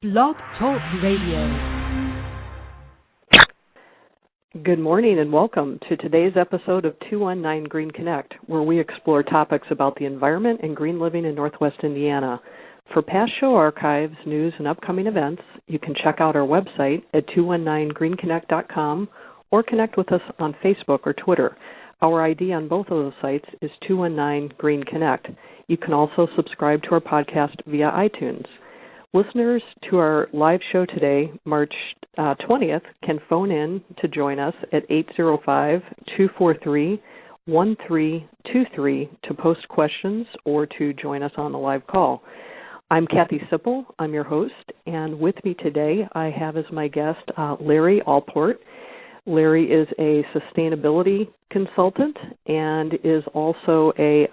Blog Talk Radio. Good morning and welcome to today's episode of 219 Green Connect, where we explore topics about the environment and green living in Northwest Indiana. For past show archives, news, and upcoming events, you can check out our website at 219greenconnect.com or connect with us on Facebook or Twitter. Our ID on both of those sites is 219 Green Connect. You can also subscribe to our podcast via iTunes. Listeners to our live show today, March 20th, can phone in to join us at 805-243-1323 to post questions or to join us on the live call. I'm Kathy Sipple. I'm your host, and with me today I have as my guest Larry Alport. Larry is a sustainability consultant and is also a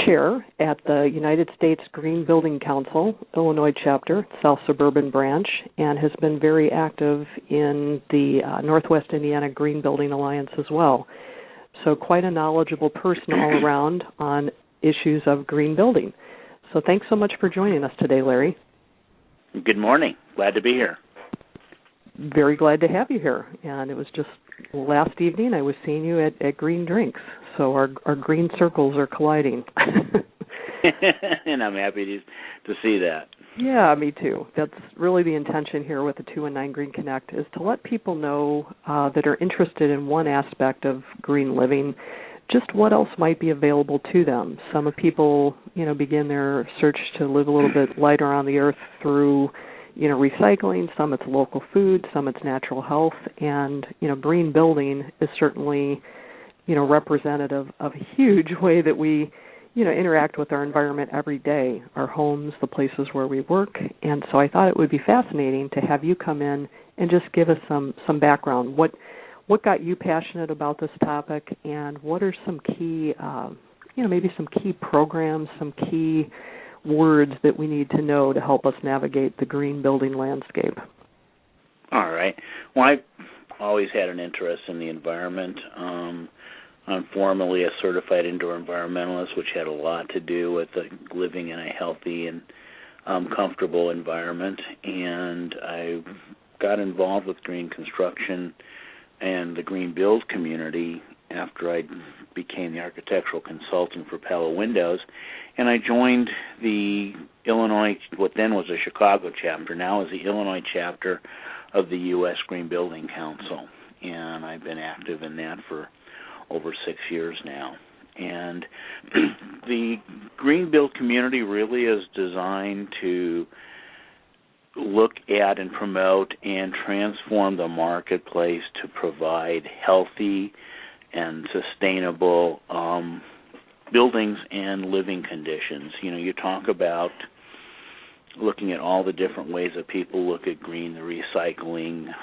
chair at the United States Green Building Council, Illinois chapter, South Suburban branch, and has been very active in the Northwest Indiana Green Building Alliance as well. So quite a knowledgeable person all around on issues of green building. So thanks so much for joining us today, Larry. Good morning. Glad to be here. Very glad to have you here. And it was just last evening I was seeing you at Green Drinks. So our green circles are colliding. And I'm happy to see that. Yeah, me too. That's really the intention here with the 219 Green Connect, is to let people know that are interested in one aspect of green living, just what else might be available to them. Some people, begin their search to live a little bit lighter on the earth through, recycling. Some it's local food, some it's natural health, and, green building is certainly representative of a huge way that we, interact with our environment every day, our homes, the places where we work. And so I thought it would be fascinating to have you come in and just give us some background. What got you passionate about this topic, and what are some key, maybe some key programs, some key words that we need to know to help us navigate the green building landscape? All right. Well, I've always had an interest in the environment. I'm formally a certified indoor environmentalist, which had a lot to do with living in a healthy and comfortable environment. And I got involved with green construction and the green build community after I became the architectural consultant for Pella Windows. And I joined the Illinois, what then was the Chicago chapter, now is the Illinois chapter of the U.S. Green Building Council. And I've been active in that for over 6 years now. And the green build community really is designed to look at and promote and transform the marketplace to provide healthy and sustainable buildings and living conditions. You talk about looking at all the different ways that people look at green, the recycling,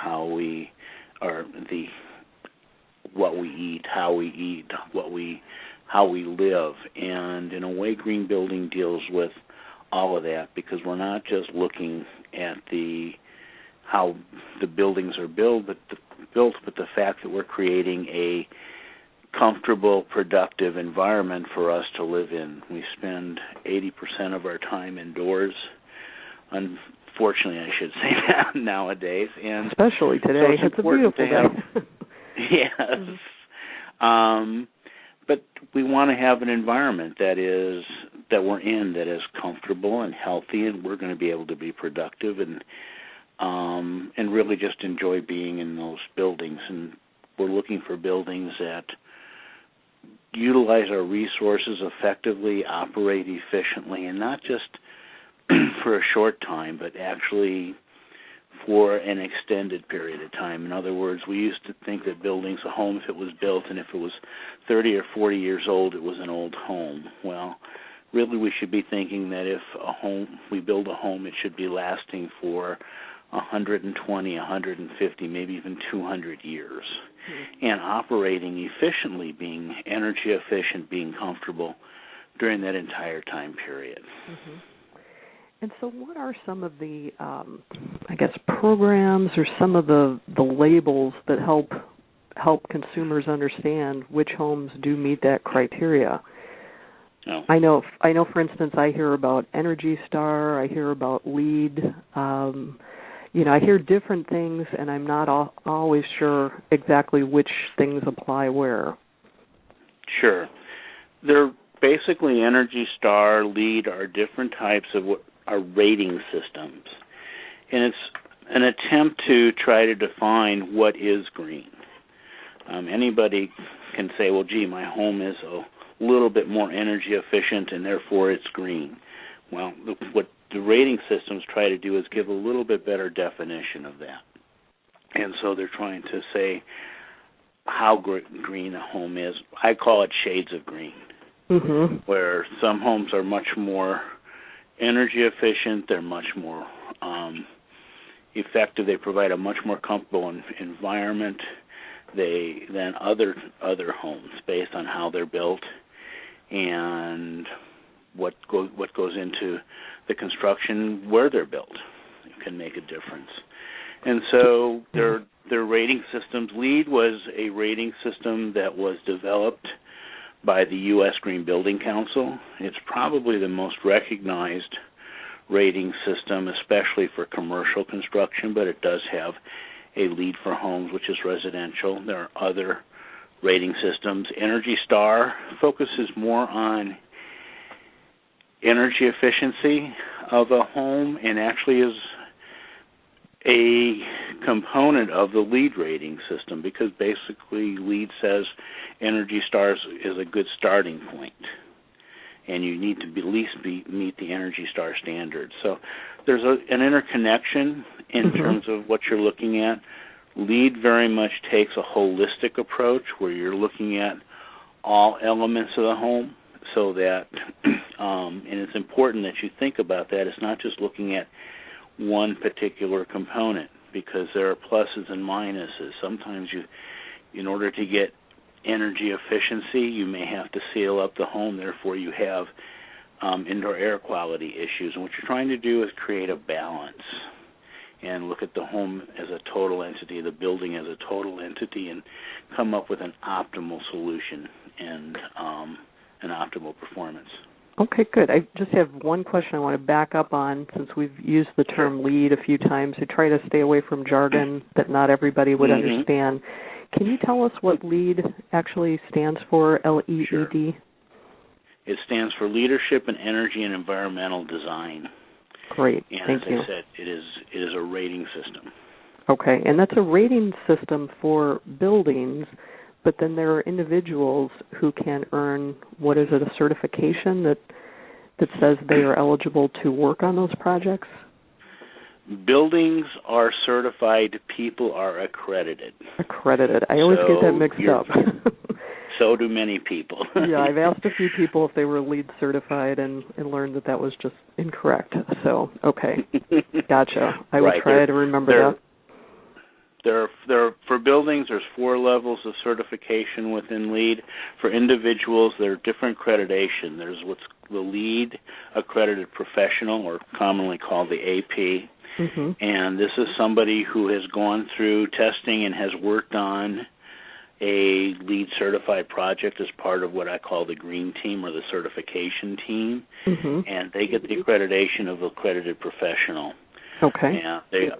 what we eat, how we live. And in a way, green building deals with all of that, because we're not just looking at how the buildings are built, but the fact that we're creating a comfortable, productive environment for us to live in. We spend 80% of our time indoors. Unfortunately, I should say that nowadays, and especially today. So it's a beautiful day. Yes. But we want to have an environment that we're in that is comfortable and healthy, and we're going to be able to be productive and really just enjoy being in those buildings. And we're looking for buildings that utilize our resources effectively, operate efficiently, and not just for a short time, but actually for an extended period of time. In other words, we used to think that buildings, a home, if it was built and if it was 30 or 40 years old, it was an old home. Well, really we should be thinking that if we build a home, it should be lasting for 120, 150, maybe even 200 years. Mm-hmm. And operating efficiently, being energy efficient, being comfortable during that entire time period. Mm-hmm. And so what are some of the, programs or some of the labels that help consumers understand which homes do meet that criteria? Oh. I know, for instance, I hear about Energy Star, I hear about LEED. I hear different things, and I'm not always sure exactly which things apply where. Sure. They're basically Energy Star, LEED are different types of what are rating systems. And it's an attempt to try to define what is green. Anybody can say, well, gee, my home is a little bit more energy efficient and therefore it's green. Well, what the rating systems try to do is give a little bit better definition of that. And so they're trying to say how green a home is. I call it shades of green, where some homes are much more energy efficient, they're much more effective, they provide a much more comfortable environment than other homes based on how they're built and what goes into the construction where they're built. It can make a difference. And so their rating systems, LEED was a rating system that was developed by the U.S. Green Building Council. It's probably the most recognized rating system, especially for commercial construction, but it does have a LEED for homes, which is residential. There are other rating systems. Energy Star focuses more on energy efficiency of a home and actually is a component of the LEED rating system, because basically LEED says Energy Star is a good starting point, and you need to at least meet the Energy Star standards. So there's an interconnection in terms of what you're looking at. LEED very much takes a holistic approach where you're looking at all elements of the home, so that, and it's important that you think about that. It's not just looking at one particular component, because there are pluses and minuses. Sometimes in order to get energy efficiency, you may have to seal up the home, therefore you have indoor air quality issues. And what you're trying to do is create a balance and look at the home as a total entity, the building as a total entity, and come up with an optimal solution and an optimal performance. Okay, good. I just have one question I want to back up on, since we've used the term LEED a few times. I try to stay away from jargon that not everybody would understand. Can you tell us what LEED actually stands for, LEED? Sure. It stands for Leadership in Energy and Environmental Design. Great, and thank you. As I said, it is a rating system. Okay, and that's a rating system for buildings, but then there are individuals who can earn, what is it, a certification that says they are eligible to work on those projects? Buildings are certified, people are accredited. Accredited. I always get that mixed up. So do many people. Yeah, I've asked a few people if they were LEED certified and learned that was just incorrect. So, okay, gotcha. I will try to remember that. For buildings, there's 4 levels of certification within LEED. For individuals, there are different accreditation. There's what's the LEED accredited professional, or commonly called the AP. And this is somebody who has gone through testing and has worked on a LEED certified project as part of what I call the green team or the certification team. And they get the accreditation of accredited professional. Okay. And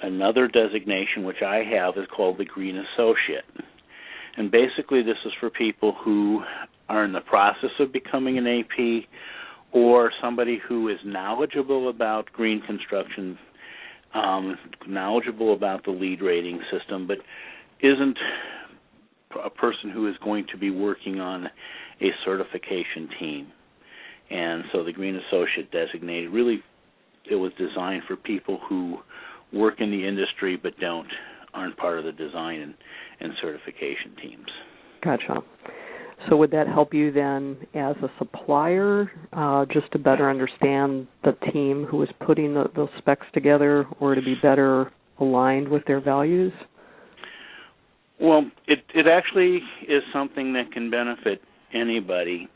another designation, which I have, is called the Green Associate. And basically this is for people who are in the process of becoming an AP, or somebody who is knowledgeable about green construction, knowledgeable about the LEED rating system, but isn't a person who is going to be working on a certification team. And so the Green Associate designated, really, it was designed for people who work in the industry but aren't part of the design and certification teams. Gotcha. So would that help you then as a supplier, just to better understand the team who is putting those specs together, or to be better aligned with their values? Well, it actually is something that can benefit anybody.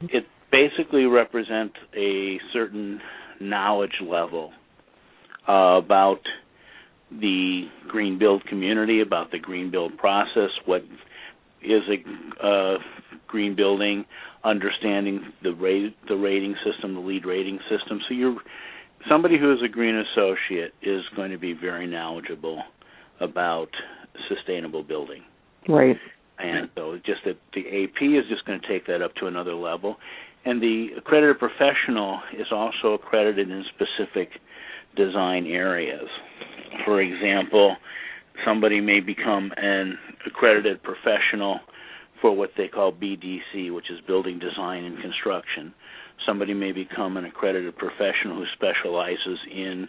It basically represents a certain knowledge level about the green build community, about the green build process, what is a green building, understanding the rating system, the LEED rating system. So somebody who is a green associate is going to be very knowledgeable about sustainable building. Right. And so just that the AP is just going to take that up to another level. And the accredited professional is also accredited in specific design areas. For example, somebody may become an accredited professional for what they call BDC, which is Building Design and Construction. Somebody may become an accredited professional who specializes in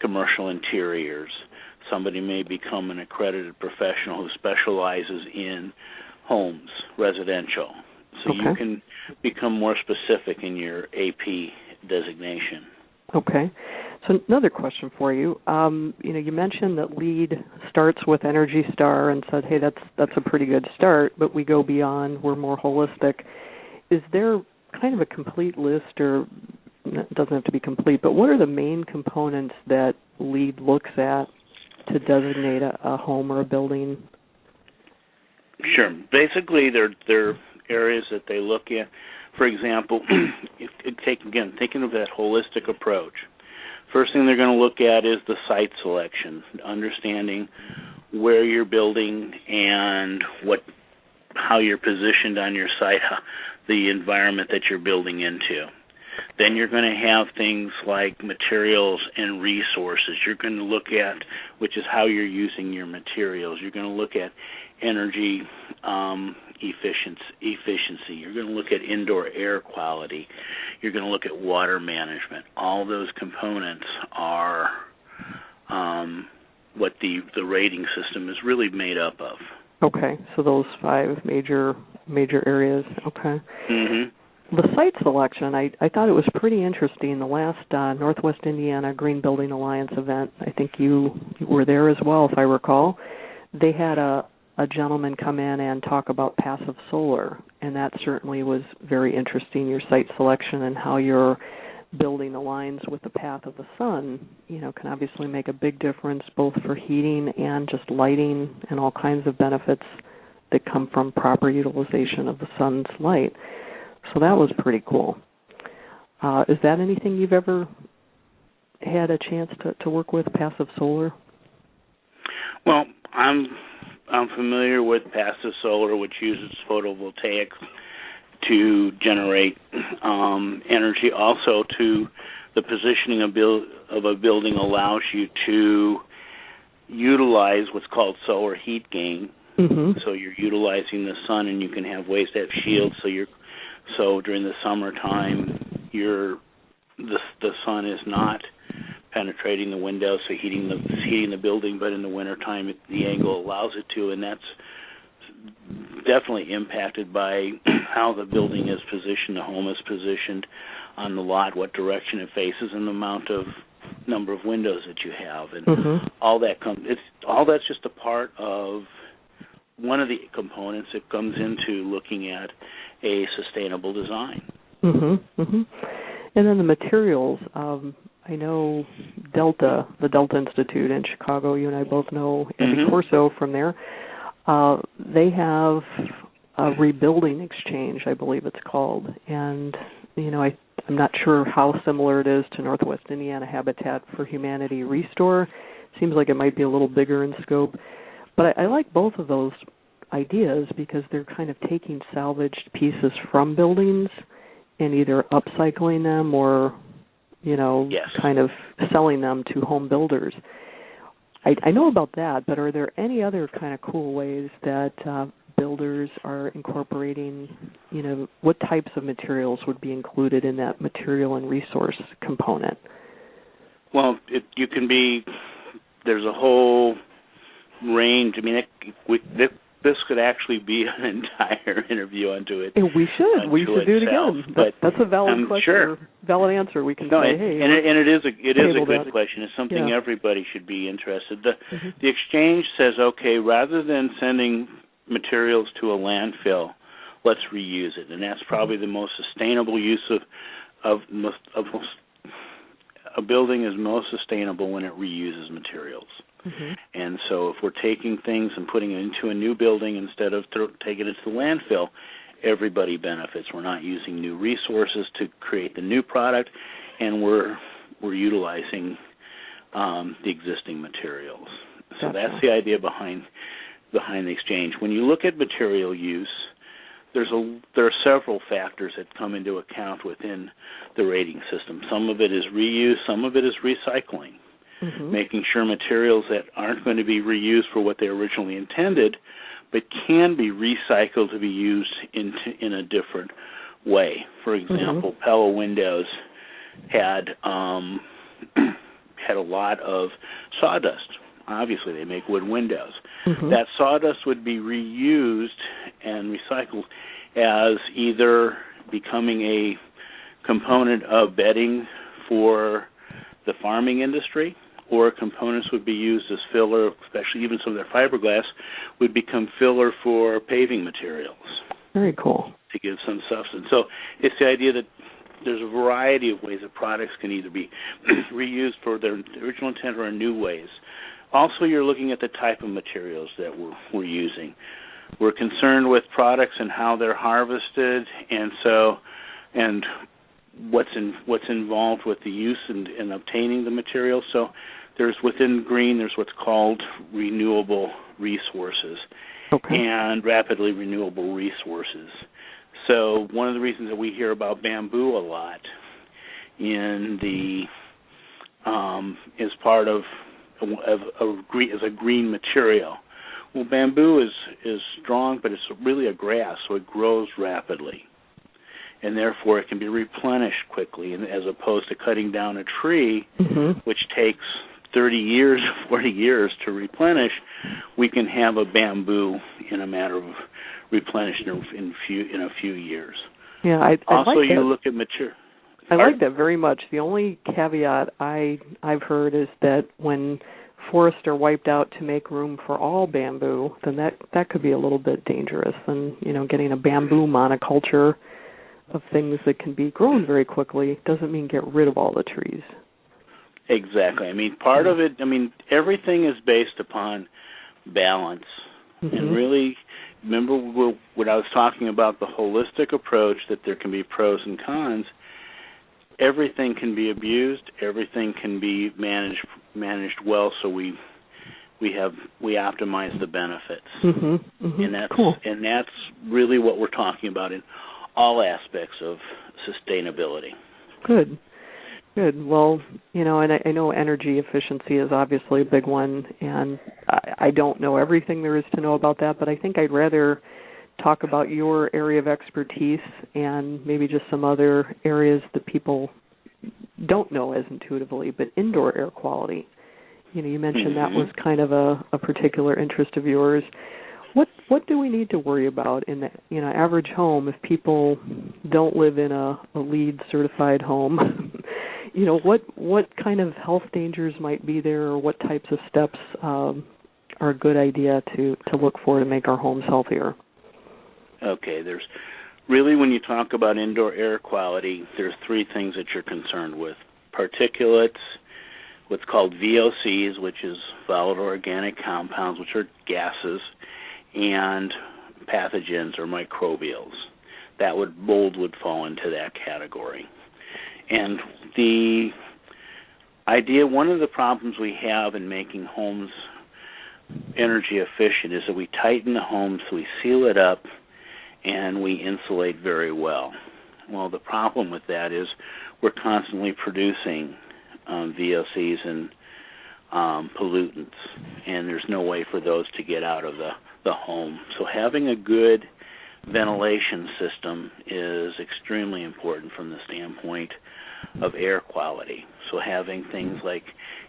commercial interiors. Somebody may become an accredited professional who specializes in homes, residential. So you can become more specific in your AP designation. Okay. So another question for you. You mentioned that LEED starts with Energy Star and said, hey, that's a pretty good start, but we go beyond, we're more holistic. Is there kind of a complete list, or it doesn't have to be complete, but what are the main components that LEED looks at to designate a home or a building? Sure. Basically, they're areas that they look at. For example, thinking of that holistic approach, first thing they're going to look at is the site selection, understanding where you're building and how you're positioned on your site, the environment that you're building into. Then you're going to have things like materials and resources. You're going to look at, which is how you're using your materials. You're going to look at energy efficiency. You're going to look at indoor air quality. You're going to look at water management. All those components are what the rating system is really made up of. Okay, so those 5 major areas. Okay. Mm-hmm. The site selection, I thought it was pretty interesting. The last Northwest Indiana Green Building Alliance event, I think you were there as well, if I recall. They had a gentleman come in and talk about passive solar, and that certainly was very interesting, your site selection and how your building aligns with the path of the sun, can obviously make a big difference both for heating and just lighting and all kinds of benefits that come from proper utilization of the sun's light. So that was pretty cool. Is that anything you've ever had a chance to work with, passive solar? Well, I'm familiar with passive solar, which uses photovoltaics to generate energy. Also, to the positioning of a building allows you to utilize what's called solar heat gain. Mm-hmm. So you're utilizing the sun, and you can have ways to have shields. So during the summertime, the sun is not penetrating the window, so heating the building. But in the wintertime, the angle allows it to, and that's definitely impacted by how the building is positioned, the home is positioned on the lot, what direction it faces, and the number of windows that you have, and mm-hmm. all that all that's just a part of one of the components that comes into looking at a sustainable design. Mm-hmm. Mm-hmm. And then the materials. I know the Delta Institute in Chicago. You and I both know Andy mm-hmm. Corso from there. They have a rebuilding exchange, I believe it's called, and I'm not sure how similar it is to Northwest Indiana Habitat for Humanity Restore. Seems like it might be a little bigger in scope, but I like both of those ideas because they're kind of taking salvaged pieces from buildings and either upcycling them or yes. kind of selling them to home builders. I know about that, but are there any other kind of cool ways that builders are incorporating, what types of materials would be included in that material and resource component? Well, there's a whole range. I mean, this could actually be an entire interview onto it. We should do it again. That's a valid question. Sure. Valid answer. We can say, hey. And it is a good that. question. It's something everybody should be interested. Mm-hmm. The exchange says, okay, rather than sending materials to a landfill, let's reuse it, and that's probably the most sustainable use a building is most sustainable when it reuses materials. Mm-hmm. And so if we're taking things and putting it into a new building instead of taking it to the landfill, everybody benefits. We're not using new resources to create the new product, and we're utilizing the existing materials. So Gotcha. that's the idea behind the exchange. When you look at material use, there are several factors that come into account within the rating system. Some of it is reuse, some of it is recycling, making sure materials that aren't going to be reused for what they originally intended, but can be recycled to be used in a different way. For example, Pella Windows had a lot of sawdust. Obviously, they make wood windows. That sawdust would be reused and recycled as either becoming a component of bedding for the farming industry, or components would be used as filler, especially even some of their fiberglass, would become filler for paving materials. Very cool. To give some substance. So it's the idea that there's a variety of ways that products can either be reused for their original intent or in new ways. Also, you're looking at the type of materials that we're using. We're concerned with products and how they're harvested, and what's involved with the use and obtaining the material. So within green, there's what's called renewable resources and rapidly renewable resources. So one of the reasons that we hear about bamboo a lot is part of a green material. Well, bamboo is strong, but it's really a grass, so it grows rapidly, and therefore it can be replenished quickly. And as opposed to cutting down a tree, which takes 30 years, 40 years to replenish, we can have a bamboo in a matter of replenished in a few years. Yeah, I also like you that. Look at mature. I like that very much. The only caveat I've heard is that when forests are wiped out to make room for all bamboo, then that could be a little bit dangerous. And getting a bamboo monoculture of things that can be grown very quickly doesn't mean get rid of all the trees. Exactly. I mean, part of it. I mean, everything is based upon balance, and really. Remember when I was talking about the holistic approach, that there can be pros and cons. Everything can be abused. Everything can be managed well, so we optimize the benefits. And that's cool. And that's really what we're talking about in all aspects of sustainability. Good. Well, and I know energy efficiency is obviously a big one, and I don't know everything there is to know about that, but I think I'd rather talk about your area of expertise and maybe just some other areas that people don't know as intuitively, but indoor air quality. You mentioned that was kind of a particular interest of yours. What do we need to worry about in the average home if people don't live in a LEED certified home? What kind of health dangers might be there, or what types of steps are a good idea to look for to make our homes healthier? Okay, there's really, when you talk about indoor air quality, there's three things that you're concerned with: particulates, what's called VOCs, which is volatile organic compounds, which are gases, and pathogens or microbials. Mold would fall into that category. And the idea, one of the problems we have in making homes energy efficient is that we tighten the home, so we seal it up, and we insulate very well. Well, the problem with that is we're constantly producing VOCs and pollutants, and there's no way for those to get out of the home. So having a good ventilation system is extremely important from the standpoint of air quality. So having things like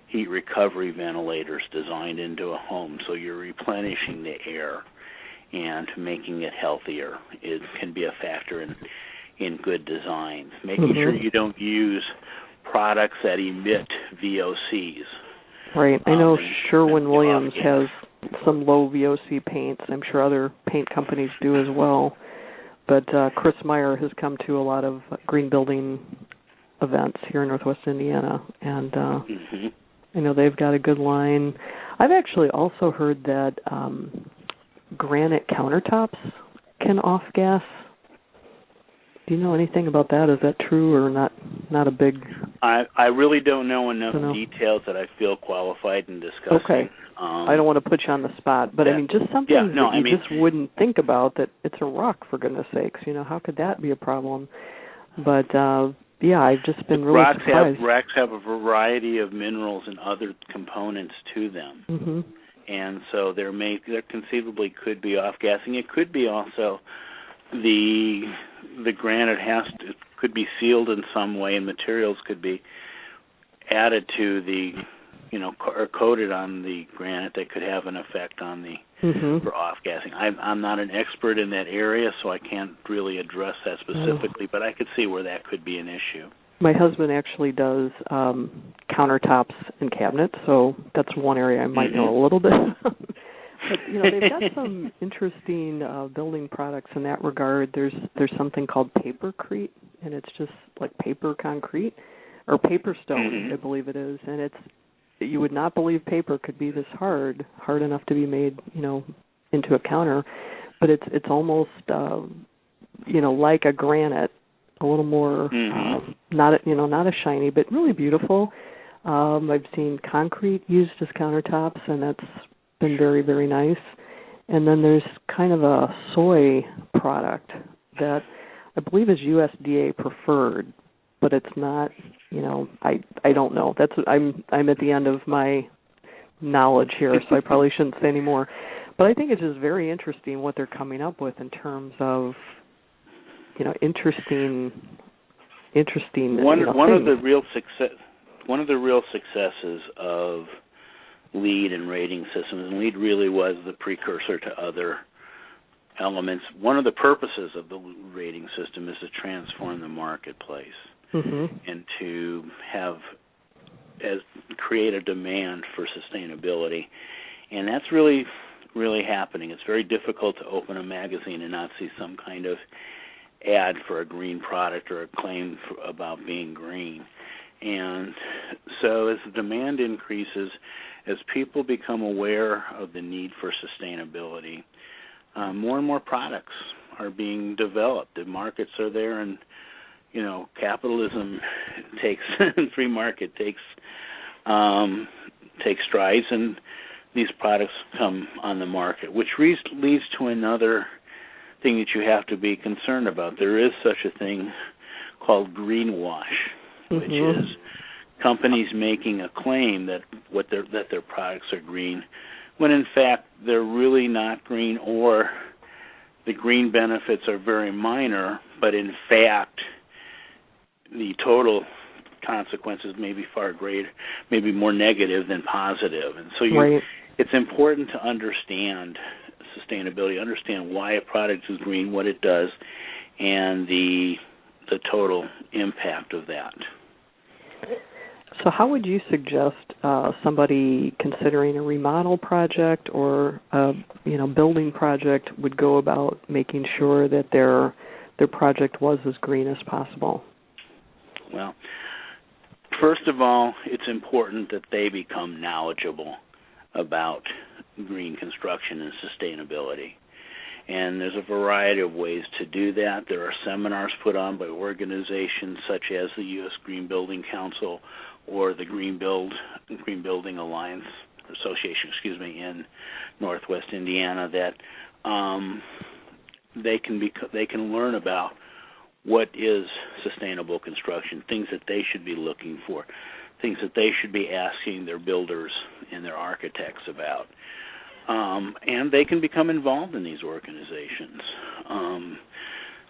heat recovery ventilators designed into a home, so you're replenishing the air and making it healthier, it can be a factor in good designs. Making sure you don't use products that emit VOCs. Right. I know Sherwin-Williams has some low VOC paints. I'm sure other paint companies do as well. But Chris Meyer has come to a lot of green building events here in Northwest Indiana, and I know they've got a good line. I've actually also heard that granite countertops can off-gas. Do you know anything about that? Is that true or not? Not a big... I really don't know enough details that I feel qualified in discussing. Okay. I don't want to put you on the spot, but I mean, just something just wouldn't think about, that it's a rock, for goodness sakes. You know, how could that be a problem? But, I've just been really surprised. Rocks have a variety of minerals and other components to them. Mm-hmm. And so there conceivably could be off-gassing. It could be also the granite could be sealed in some way, and materials could be added to the, or coated on the granite that could have an effect on the for off-gassing. I'm not an expert in that area, so I can't really address that specifically, but I could see where that could be an issue. My husband actually does countertops and cabinets, so that's one area I might know a little bit. But they've got some interesting building products in that regard. There's something called papercrete, and it's just like paper concrete or paper stone, I believe it is, and you would not believe paper could be this hard enough to be made, into a counter, but it's almost like a granite, a little more not a shiny, but really beautiful. I've seen concrete used as countertops, and that's been very, very nice. And then there's kind of a soy product that I believe is USDA preferred, but it's not, I don't know. I'm at the end of my knowledge here, so I probably shouldn't say any more. But I think it's just very interesting what they're coming up with in terms of, interesting. One of the real successes of LEED and rating systems, and LEED really was the precursor to other elements. One of the purposes of the rating system is to transform the marketplace and to create a demand for sustainability, and that's really, really happening. It's very difficult to open a magazine and not see some kind of ad for a green product or a claim about being green. And so as the demand increases, as people become aware of the need for sustainability, more and more products are being developed. The markets are there, and capitalism free market takes strides, and these products come on the market, which leads to another thing that you have to be concerned about. There is such a thing called greenwash, which is companies making a claim that their products are green, when in fact they're really not green, or the green benefits are very minor, but in fact the total consequences may be far greater, maybe more negative than positive. And so it's important to understand sustainability, understand why a product is green, what it does, and the total impact of that. So how would you suggest somebody considering a remodel project or a building project would go about making sure that their project was as green as possible? Well, first of all, it's important that they become knowledgeable about green construction and sustainability. And there's a variety of ways to do that. There are seminars put on by organizations such as the U.S. Green Building Council or the Green Building Alliance Association, in Northwest Indiana, that they can learn about what is sustainable construction, things that they should be looking for, things that they should be asking their builders and their architects about. And they can become involved in these organizations.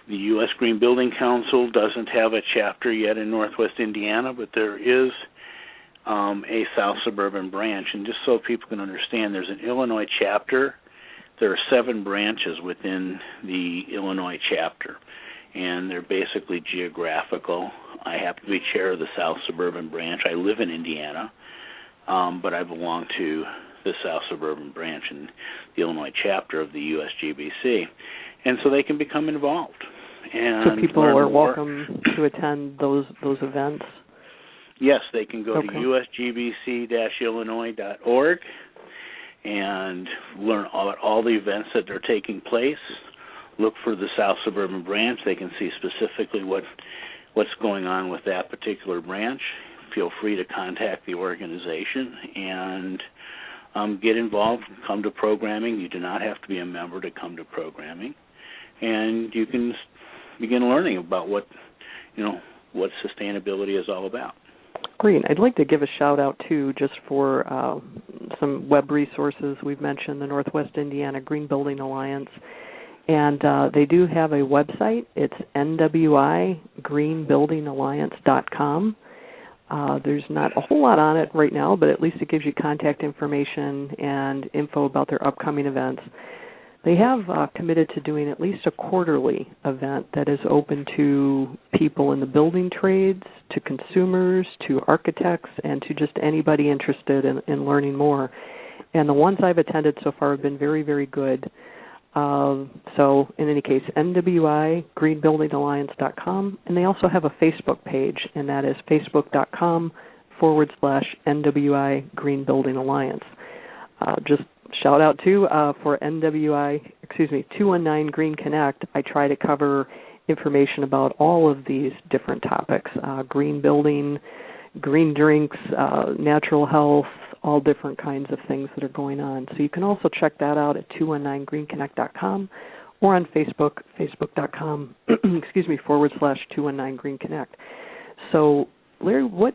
The U.S. Green Building Council doesn't have a chapter yet in Northwest Indiana, but there is a South Suburban branch. And just so people can understand, there's an Illinois chapter. There are 7 branches within the Illinois chapter, and they're basically geographical. I happen to be chair of the South Suburban branch. I live in Indiana, but I belong to the South Suburban branch in the Illinois chapter of the USGBC. And so they can become involved. And so people are more. welcome to attend those events? Yes, they can go to USGBC-Illinois.org and learn about all the events that are taking place. Look for the South Suburban branch. They can see specifically what's going on with that particular branch. Feel free to contact the organization and get involved, come to programming. You do not have to be a member to come to programming. And you can begin learning about what sustainability is all about. Great. I'd like to give a shout-out, too, just for some web resources. We've mentioned the Northwest Indiana Green Building Alliance, and they do have a website. It's nwigreenbuildingalliance.com. There's not a whole lot on it right now, but at least it gives you contact information and info about their upcoming events. They have committed to doing at least a quarterly event that is open to people in the building trades, to consumers, to architects, and to just anybody interested in learning more. And the ones I've attended so far have been very, very good. So in any case, nwigreenbuildingalliance.com, and they also have a Facebook page, and that is facebook.com/NWI Green Building Alliance. Just shout out to for 219 Green Connect. I try to cover information about all of these different topics: green building, green drinks, natural health, all different kinds of things that are going on. So you can also check that out at 219greenconnect.com or on Facebook, facebook.com, /219 Green Connect. So, Larry, what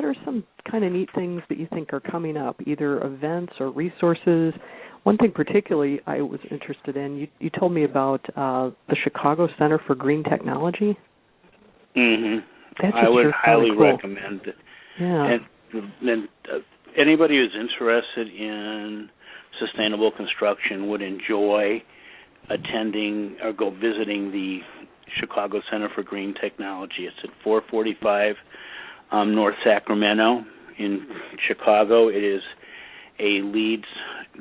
are some kind of neat things that you think are coming up, either events or resources? One thing particularly I was interested in, you told me about the Chicago Center for Green Technology. Mm-hmm. I would sure highly cool. recommend it. Yeah. And anybody who's interested in sustainable construction would enjoy attending or visiting the Chicago Center for Green Technology. It's at 445 North Sacramento in Chicago. It is a LEED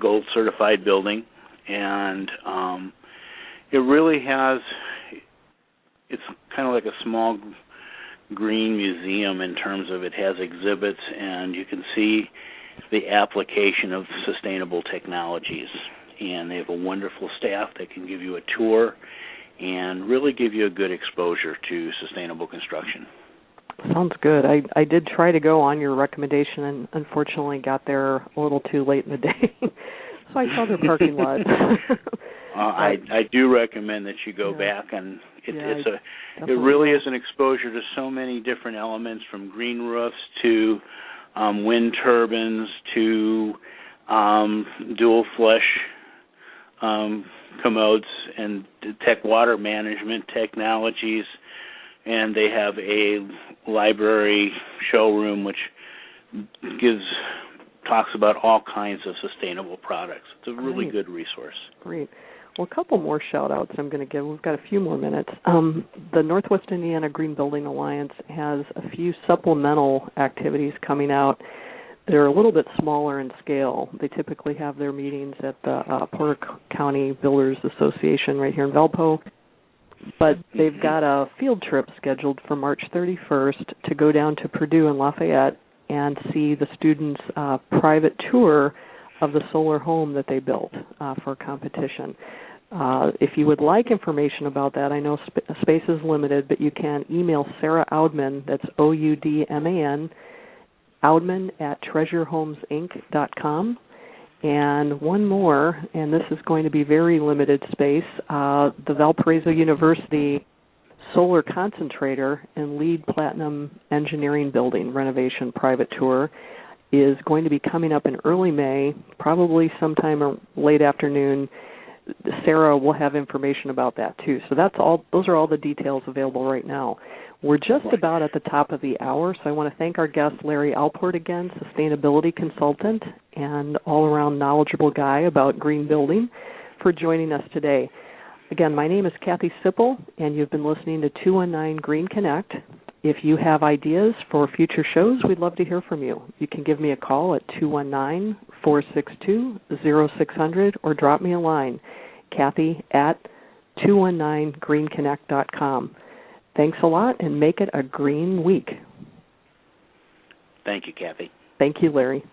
Gold certified building, and it really it's kind of like a small green museum in terms of it has exhibits, and you can see the application of sustainable technologies. And they have a wonderful staff that can give you a tour and really give you a good exposure to sustainable construction. Sounds good. I did try to go on your recommendation and unfortunately got there a little too late in the day. So I saw their parking lot. I do recommend that you go back, and it really is an exposure to so many different elements, from green roofs to wind turbines to dual flush commodes and tech water management technologies. And they have a library showroom which talks about all kinds of sustainable products. It's a really good resource. Great. Well, a couple more shout-outs I'm going to give. We've got a few more minutes. The Northwest Indiana Green Building Alliance has a few supplemental activities coming out. They're a little bit smaller in scale. They typically have their meetings at the Porter County Builders Association right here in Valpo. But they've got a field trip scheduled for March 31st to go down to Purdue and Lafayette and see the students' private tour of the solar home that they built for a competition. If you would like information about that, I know space is limited, but you can email Sarah Oudman, that's Oudman, Oudman at treasurehomesinc.com. And one more, and this is going to be very limited space, the Valparaiso University Solar Concentrator and LEED Platinum Engineering Building renovation private tour is going to be coming up in early May, probably sometime late afternoon. Sarah will have information about that too. So those are all the details available right now. We're just about at the top of the hour, so I want to thank our guest, Larry Alport, again, sustainability consultant and all-around knowledgeable guy about green building, for joining us today. Again, my name is Kathy Sipple, and you've been listening to 219 Green Connect. If you have ideas for future shows, we'd love to hear from you. You can give me a call at 219-462-0600 or drop me a line, Kathy at 219greenconnect.com. Thanks a lot, and make it a green week. Thank you, Kathy. Thank you, Larry.